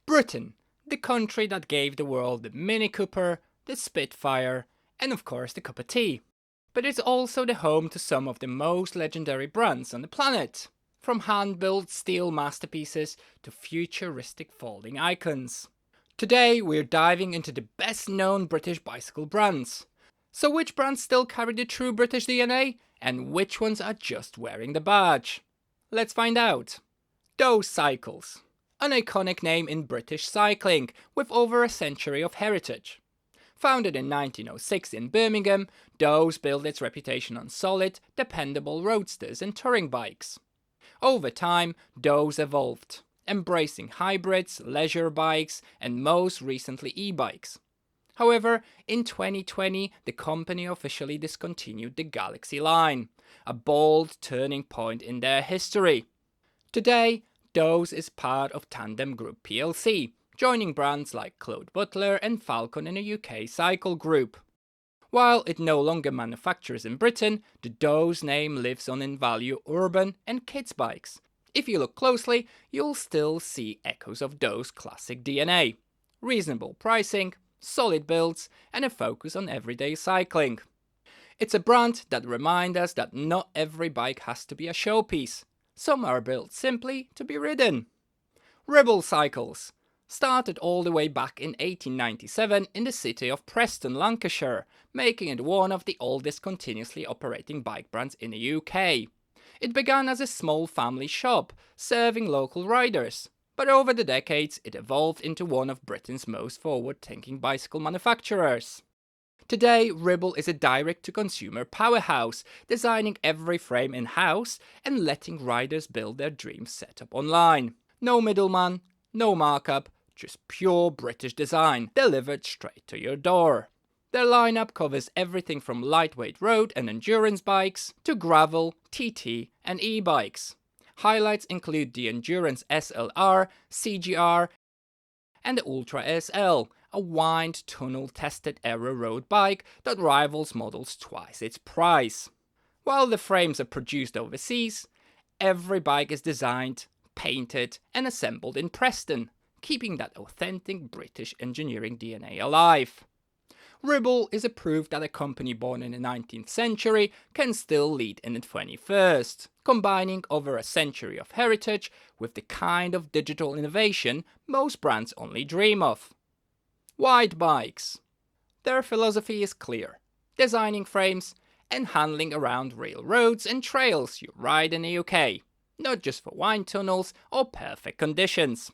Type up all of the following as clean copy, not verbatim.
Britain, the country that gave the world the Mini Cooper, the Spitfire, and of course the cup of tea. But it's also the home to some of the most legendary brands on the planet, from hand-built steel masterpieces to futuristic folding icons. Today we're diving into the best-known British bicycle brands. So which brands still carry the true British DNA, and which ones are just wearing the badge? Let's find out. Dawes Cycles, an iconic name in British cycling with over a century of heritage. Founded in 1906 in Birmingham, Dawes built its reputation on solid, dependable roadsters and touring bikes. Over time, Dawes evolved, embracing hybrids, leisure bikes, and most recently e-bikes. However, in 2020, the company officially discontinued the Galaxy line, a bold turning point in their history. Today, Dawes is part of Tandem Group plc, joining brands like Claude Butler and Falcon in a UK cycle group. While it no longer manufactures in Britain, the Dawes name lives on in value urban and kids bikes. If you look closely, you'll still see echoes of Dawes' classic DNA. Reasonable pricing, solid builds, and a focus on everyday cycling. It's a brand that reminds us that not every bike has to be a showpiece. Some are built simply to be ridden. Ribble Cycles started all the way back in 1897 in the city of Preston, Lancashire, making it one of the oldest continuously operating bike brands in the UK. It began as a small family shop, serving local riders, but over the decades it evolved into one of Britain's most forward-thinking bicycle manufacturers. Today, Ribble is a direct-to-consumer powerhouse, designing every frame in-house and letting riders build their dream setup online. No middleman, no markup, just pure British design, delivered straight to your door. Their lineup covers everything from lightweight road and endurance bikes to gravel, TT and e-bikes. Highlights include the Endurance SLR, CGR and the Ultra SL, a wind tunnel-tested aero road bike that rivals models twice its price. While the frames are produced overseas, every bike is designed, painted and assembled in Preston, keeping that authentic British engineering DNA alive. Ribble is a proof that a company born in the 19th century can still lead in the 21st, combining over a century of heritage with the kind of digital innovation most brands only dream of. Whyte bikes. Their philosophy is clear: designing frames and handling around real roads and trails you ride in the UK, not just for wind tunnels or perfect conditions.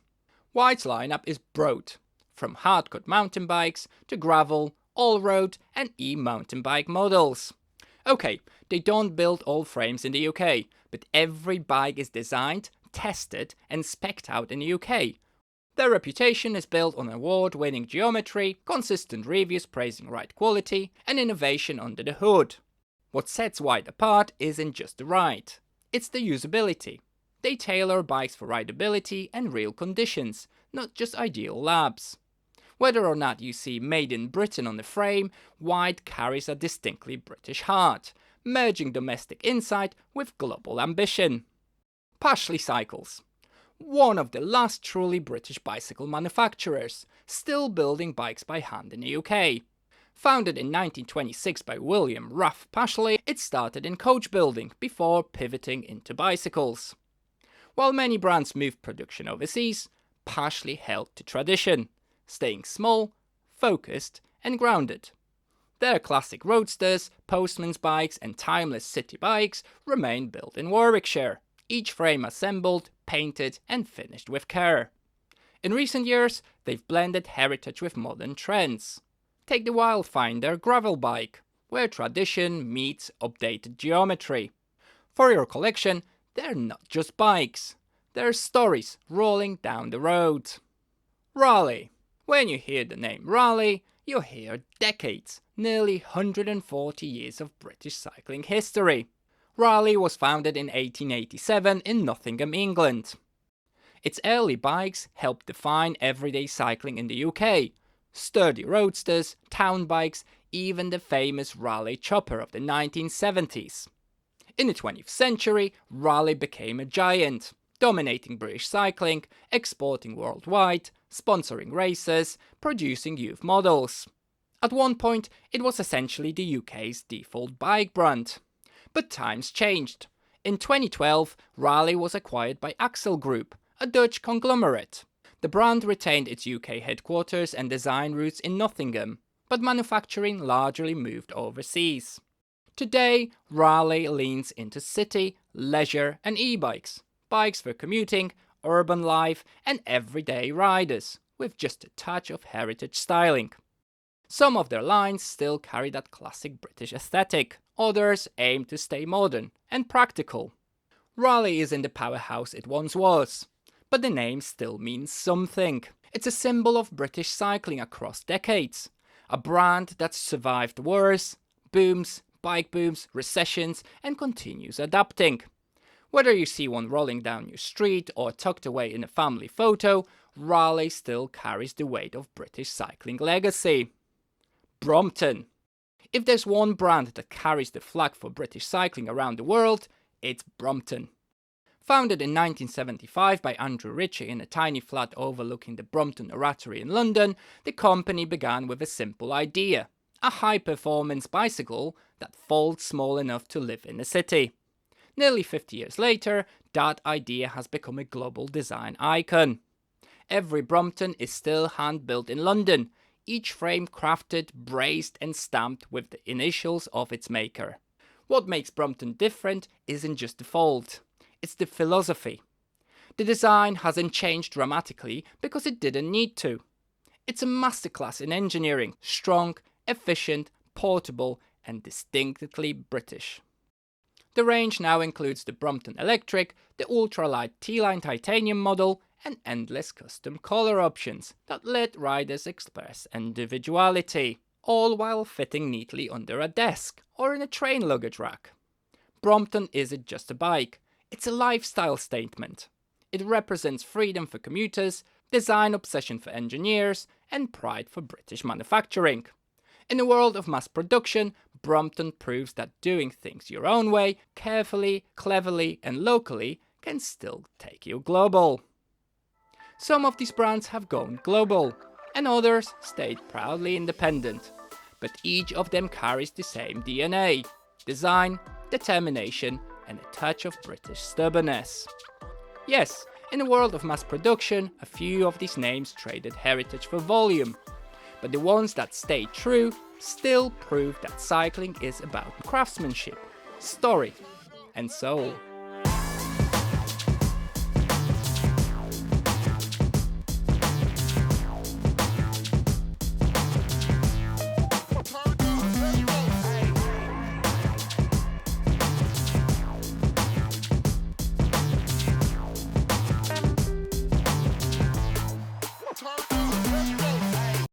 Whyte's lineup is broad, from hardcut mountain bikes to gravel, all-road and e-mountain bike models. Okay, they don't build all frames in the UK, but every bike is designed, tested and spec'd out in the UK. Their reputation is built on award-winning geometry, consistent reviews praising ride quality and innovation under the hood. What sets Whyte apart isn't just the ride, it's the usability. They tailor bikes for rideability and real conditions, not just ideal labs. Whether or not you see Made in Britain on the frame, Whyte carries a distinctly British heart, merging domestic insight with global ambition. Pashley Cycles. One of the last truly British bicycle manufacturers, still building bikes by hand in the UK. Founded in 1926 by William Ruff Pashley, it started in coach building before pivoting into bicycles. While many brands moved production overseas, Pashley held to tradition, staying small, focused and grounded. Their classic roadsters, postman's bikes and timeless city bikes remain built in Warwickshire, each frame assembled, painted and finished with care. In recent years, they've blended heritage with modern trends. Take the Wildfinder gravel bike, where tradition meets updated geometry. For your collection, they're not just bikes, they're stories rolling down the road. Raleigh. When you hear the name Raleigh, you hear decades, nearly 140 years of British cycling history. Raleigh was founded in 1887 in Nottingham, England. Its early bikes helped define everyday cycling in the UK. Sturdy roadsters, town bikes, even the famous Raleigh chopper of the 1970s. In the 20th century, Raleigh became a giant, dominating British cycling, exporting worldwide, sponsoring races, producing youth models. At one point, it was essentially the UK's default bike brand. But times changed. In 2012, Raleigh was acquired by Axel Group, a Dutch conglomerate. The brand retained its UK headquarters and design roots in Nottingham, but manufacturing largely moved overseas. Today, Raleigh leans into city, leisure and e-bikes, bikes for commuting, urban life and everyday riders, with just a touch of heritage styling. Some of their lines still carry that classic British aesthetic, others aim to stay modern and practical. Raleigh isn't the powerhouse it once was, but the name still means something. It's a symbol of British cycling across decades, a brand that's survived wars, booms, bike booms, recessions and continues adapting. Whether you see one rolling down your street or tucked away in a family photo, Raleigh still carries the weight of British cycling legacy. Brompton. If there's one brand that carries the flag for British cycling around the world, it's Brompton. Founded in 1975 by Andrew Ritchie in a tiny flat overlooking the Brompton Oratory in London, the company began with a simple idea: a high-performance bicycle that folds small enough to live in a city. Nearly 50 years later, that idea has become a global design icon. Every Brompton is still hand-built in London, each frame crafted, braced and stamped with the initials of its maker. What makes Brompton different isn't just the fold, it's the philosophy. The design hasn't changed dramatically because it didn't need to. It's a masterclass in engineering, strong, efficient, portable and distinctively British. The range now includes the Brompton Electric, the ultralight T-Line titanium model and endless custom colour options that let riders express individuality, all while fitting neatly under a desk or in a train luggage rack. Brompton isn't just a bike, it's a lifestyle statement. It represents freedom for commuters, design obsession for engineers, and pride for British manufacturing. In a world of mass production, Brompton proves that doing things your own way, carefully, cleverly, and locally can still take you global. Some of these brands have gone global, and others stayed proudly independent. But each of them carries the same DNA: design, determination, and a touch of British stubbornness. Yes, in a world of mass production, a few of these names traded heritage for volume. But the ones that stayed true still prove that cycling is about craftsmanship, story, and soul.